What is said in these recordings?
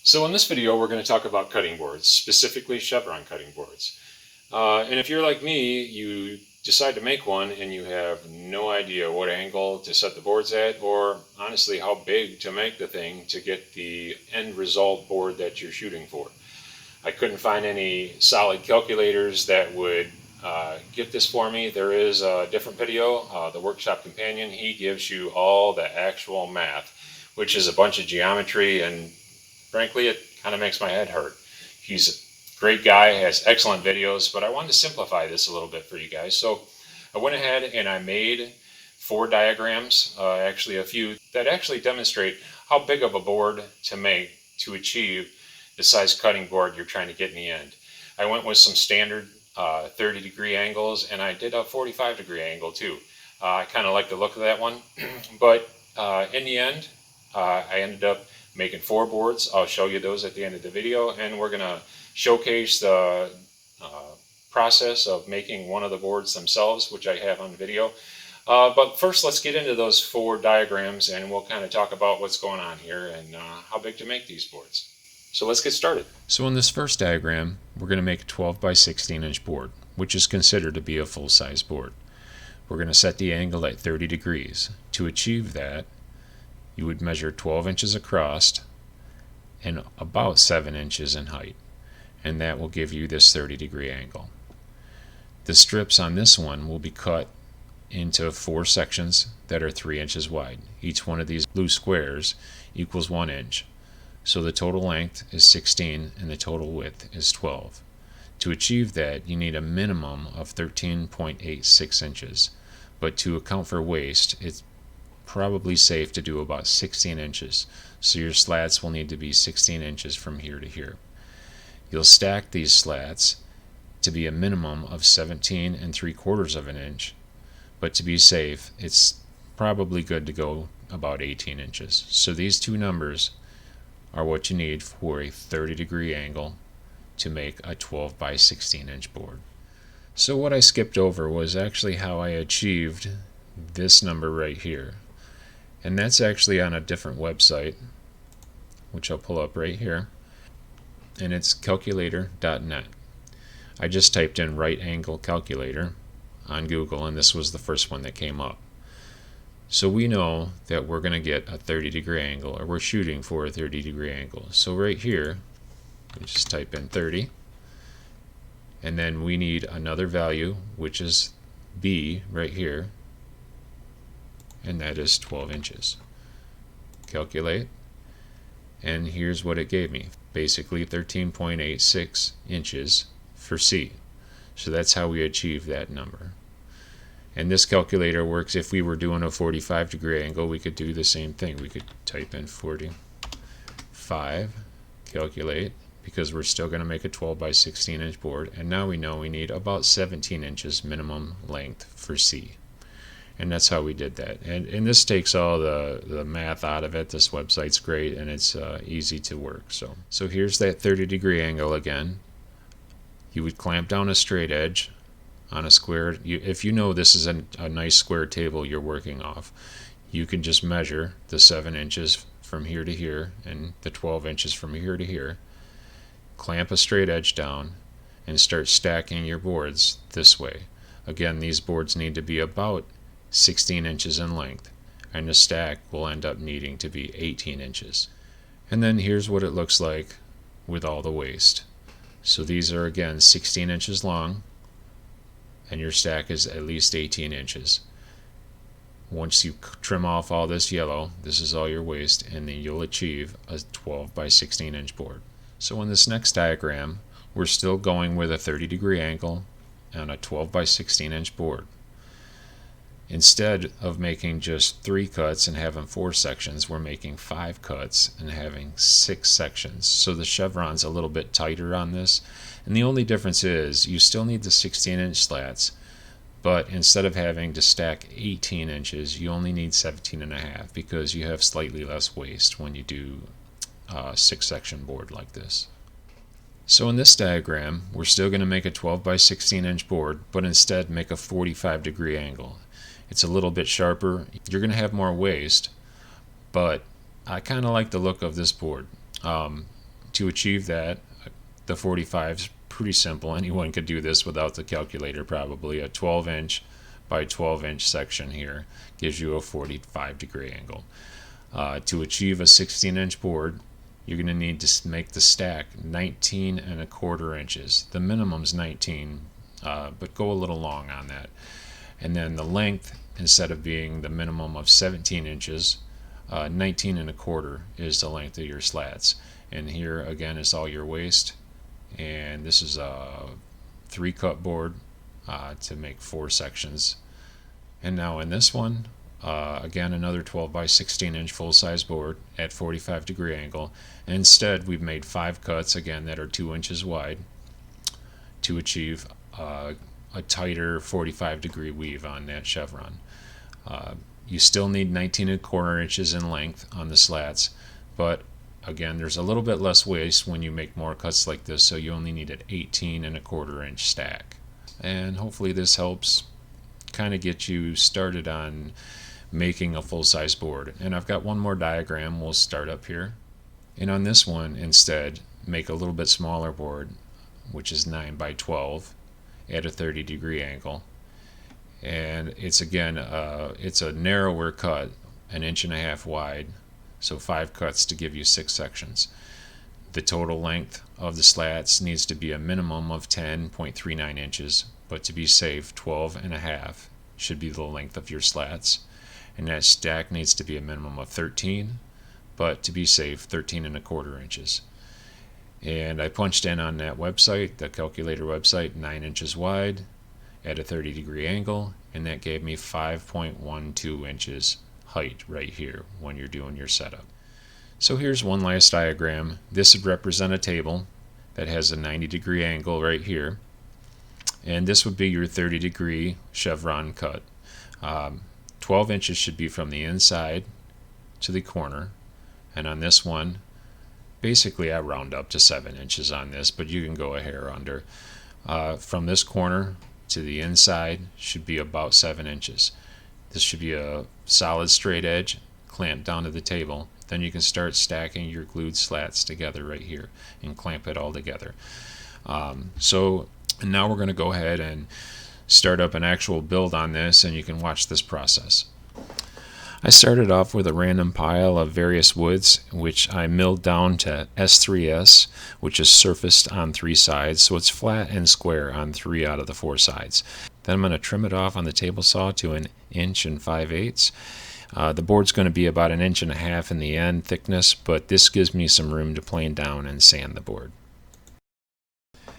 So in this video, we're going to talk about cutting boards, specifically Chevron cutting boards. And if you're like me, you decide to make one and you have no idea what angle to set the boards at, or honestly how big to make the thing to get the end result board that you're shooting for. I couldn't find any solid calculators that would get this for me. There is a different video, the Workshop Companion. He gives you all the actual math, which is a bunch of geometry, and frankly, it kind of makes my head hurt. He's a great guy, has excellent videos, but I wanted to simplify this a little bit for you guys. So I went ahead and I made 4 diagrams, actually a few, that actually demonstrate how big of a board to make to achieve the size cutting board you're trying to get in the end. I went with some standard 30-degree angles, and I did a 45-degree angle too. I kind of like the look of that one, but in the end, I ended up making 4 boards. I'll show you those at the end of the video, and we're going to showcase the process of making one of the boards themselves, which I have on video. But first, let's get into those 4 diagrams, and we'll kind of talk about what's going on here and how big to make these boards. So let's get started. So in this first diagram, we're going to make a 12 by 16 inch board, which is considered to be a full-size board. We're going to set the angle at 30 degrees. To achieve that, you would measure 12 inches across and about 7 inches in height, and that will give you this 30-degree angle. The strips on this one will be cut into 4 sections that are 3 inches wide. Each one of these blue squares equals 1 inch. So the total length is 16 and the total width is 12. To achieve that, you need a minimum of 13.86 inches, but to account for waste, it's probably safe to do about 16 inches. So your slats will need to be 16 inches from here to here. You'll stack these slats to be a minimum of 17 3/4 of an inch, but to be safe, it's probably good to go about 18 inches. So these two numbers are what you need for a 30-degree angle to make a 12 by 16 inch board. So what I skipped over was actually how I achieved this number right here. And that's actually on a different website, which I'll pull up right here, and it's calculator.net. I just typed in right angle calculator on Google, and this was the first one that came up. So we know that we're going to get a 30-degree angle, or we're shooting for a 30-degree angle. So right here, we just type in 30, and then we need another value, which is B right here, and that is 12 inches. Calculate, and here's what it gave me. Basically 13.86 inches for C. So that's how we achieve that number. And this calculator works if we were doing a 45-degree angle. We could do the same thing. We could type in 45, calculate, because we're still going to make a 12 by 16 inch board, and now we know we need about 17 inches minimum length for C. And that's how we did that. And this takes all the math out of it. This website's great, and it's easy to work. So here's that 30-degree angle again. You would clamp down a straight edge on a square. If you know this is a nice square table you're working off, you can just measure the 7 inches from here to here and the 12 inches from here to here, clamp a straight edge down, and start stacking your boards this way. Again, these boards need to be about 16 inches in length, and the stack will end up needing to be 18 inches. And then here's what it looks like with all the waste. So these are again 16 inches long, and your stack is at least 18 inches. Once you trim off all this yellow, this is all your waste, and then you'll achieve a 12 by 16 inch board. So in this next diagram, we're still going with a 30-degree angle on a 12 by 16 inch board. Instead of making just 3 cuts and having 4 sections, we're making 5 cuts and having 6 sections. So the chevron's a little bit tighter on this, and the only difference is you still need the 16 inch slats, but instead of having to stack 18 inches, you only need 17.5 because you have slightly less waste when you do a 6-section board like this. So in this diagram, we're still going to make a 12 by 16 inch board, but instead make a 45-degree angle. It's a little bit sharper. You're going to have more waste, but I kind of like the look of this board. to achieve that, the 45 is pretty simple. Anyone could do this without the calculator probably. A 12-inch by 12-inch section here gives you a 45-degree angle. To achieve a 16-inch board, you're going to need to make the stack 19 1/4 inches. The minimum's 19, but go a little long on that. And then the length, instead of being the minimum of 17 inches, 19 1/4 is the length of your slats. And here again is all your waste. And this is a 3-cut board to make 4 sections. And now in this one, again another 12 by 16 inch full-size board at 45-degree angle. Instead, we've made 5 cuts again that are 2 inches wide to achieve a tighter 45-degree weave on that chevron. You still need 19 1/4 inches in length on the slats, but again, there's a little bit less waste when you make more cuts like this, so you only need an 18 1/4 inch stack. And hopefully this helps kind of get you started on making a full-size board. And I've got one more diagram we'll start up here. And on this one, instead, make a little bit smaller board, which is 9 by 12 at a 30-degree angle. And it's again, it's a narrower cut, 1.5 inches wide, so 5 cuts to give you 6 sections. The total length of the slats needs to be a minimum of 10.39 inches, but to be safe, 12.5 should be the length of your slats. And that stack needs to be a minimum of 13, but to be safe, 13 1/4 inches. And I punched in on that website, the calculator website, 9 inches wide at a 30-degree angle, and that gave me 5.12 inches height right here when you're doing your setup. So here's one last diagram. This would represent a table that has a 90-degree angle right here, and this would be your 30-degree chevron cut. 12 inches should be from the inside to the corner, and on this one, basically I round up to 7 inches on this, but you can go a hair under. From this corner to the inside should be about 7 inches. This should be a solid straight edge clamped down to the table. Then you can start stacking your glued slats together right here and clamp it all together. So now we're going to go ahead and start up an actual build on this, and you can watch this process. I started off with a random pile of various woods, which I milled down to S3S, which is surfaced on 3 sides, so it's flat and square on 3 out of the 4 sides. Then I'm going to trim it off on the table saw to 1 5/8 inches. The board's going to be about 1.5 inches in the end thickness, but this gives me some room to plane down and sand the board.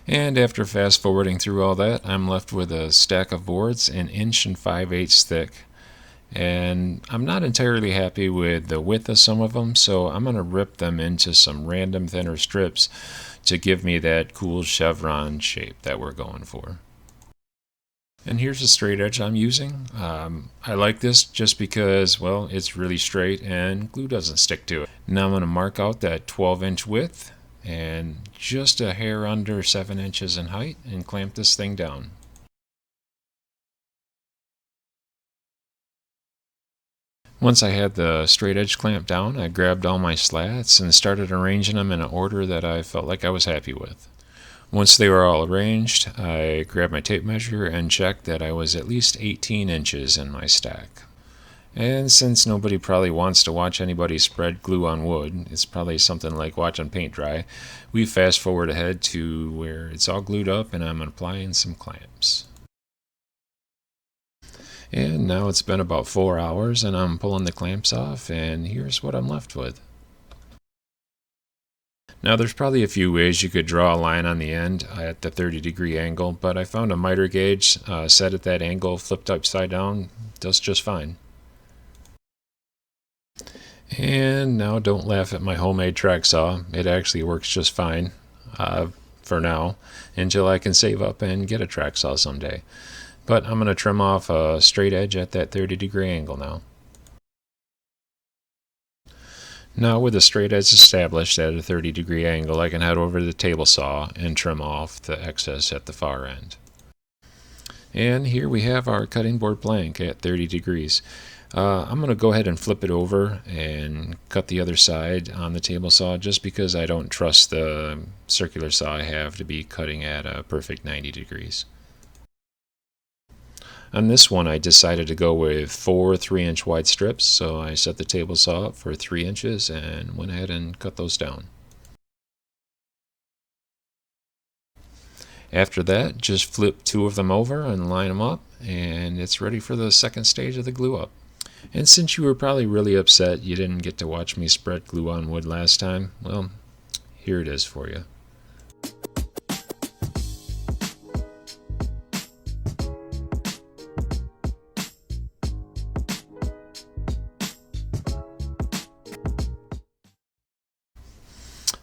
And after fast forwarding through all that, I'm left with a stack of boards 1 5/8 inches thick. And I'm not entirely happy with the width of some of them, so I'm going to rip them into some random thinner strips to give me that cool chevron shape that we're going for. And here's the straight edge I'm using. I like this just because, well, it's really straight and glue doesn't stick to it. Now I'm going to mark out that 12-inch width and just a hair under 7 inches in height and clamp this thing down. Once I had the straight edge clamped down, I grabbed all my slats and started arranging them in an order that I felt like I was happy with. Once they were all arranged, I grabbed my tape measure and checked that I was at least 18 inches in my stack. And since nobody probably wants to watch anybody spread glue on wood, it's probably something like watching paint dry, we fast forward ahead to where it's all glued up and I'm applying some clamps. And now it's been about 4 hours and I'm pulling the clamps off, and here's what I'm left with. Now there's probably a few ways you could draw a line on the end at the 30-degree angle, but I found a miter gauge set at that angle, flipped upside down, does just fine. And now don't laugh at my homemade track saw. It actually works just fine for now, until I can save up and get a track saw someday. But I'm going to trim off a straight edge at that 30-degree angle now. Now with the straight edge established at a 30-degree angle, I can head over to the table saw and trim off the excess at the far end. And here we have our cutting board blank at 30 degrees. I'm going to go ahead and flip it over and cut the other side on the table saw just because I don't trust the circular saw I have to be cutting at a perfect 90 degrees. On this one, I decided to go with 4 3-inch wide strips, so I set the table saw up for 3 inches and went ahead and cut those down. After that, just flip 2 of them over and line them up, and it's ready for the second stage of the glue up. And since you were probably really upset you didn't get to watch me spread glue on wood last time, well, here it is for you.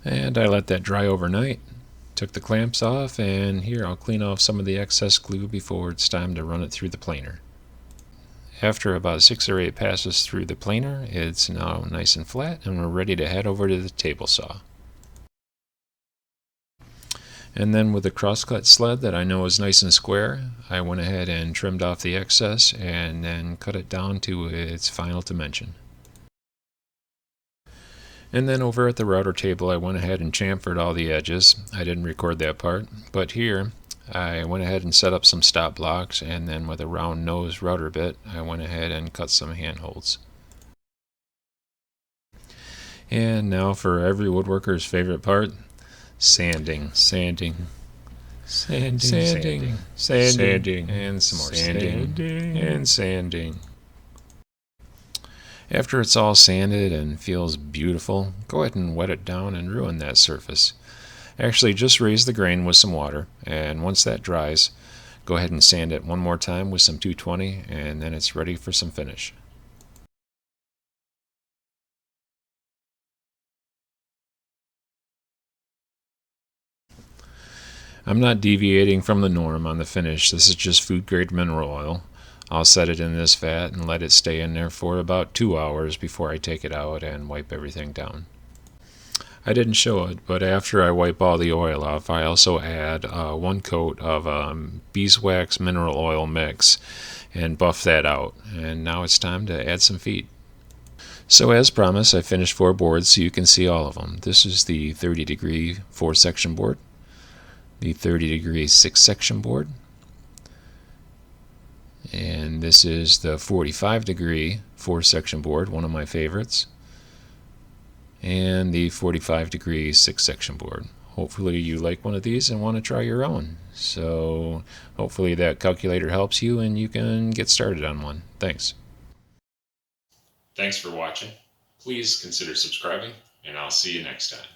And I let that dry overnight. Took the clamps off, and here I'll clean off some of the excess glue before it's time to run it through the planer. After about 6 or 8 passes through the planer, it's now nice and flat, and we're ready to head over to the table saw. And then with a crosscut sled that I know is nice and square, I went ahead and trimmed off the excess and then cut it down to its final dimension. And then over at the router table, I went ahead and chamfered all the edges. I didn't record that part, but here I went ahead and set up some stop blocks, and then with a round nose router bit, I went ahead and cut some handholds. And now for every woodworker's favorite part, sanding, sanding, sanding, sanding, sanding, and some more sanding, and sanding. After it's all sanded and feels beautiful, go ahead and wet it down and ruin that surface. Actually, just raise the grain with some water, and once that dries, go ahead and sand it one more time with some 220, and then it's ready for some finish. I'm not deviating from the norm on the finish. This is just food grade mineral oil. I'll set it in this vat and let it stay in there for about 2 hours before I take it out and wipe everything down. I didn't show it, but after I wipe all the oil off, I also add 1 coat of beeswax mineral oil mix and buff that out. And now it's time to add some feet. So as promised, I finished 4 boards so you can see all of them. This is the 30 degree 4 section board, the 30 degree 6 section board, and this is the 45 degree 4 section board, one of my favorites, and the 45 degree 6 section board. Hopefully you like one of these and want to try your own. So hopefully that calculator helps you and you can get started on one. Thanks. Thanks for watching. Please consider subscribing, and I'll see you next time.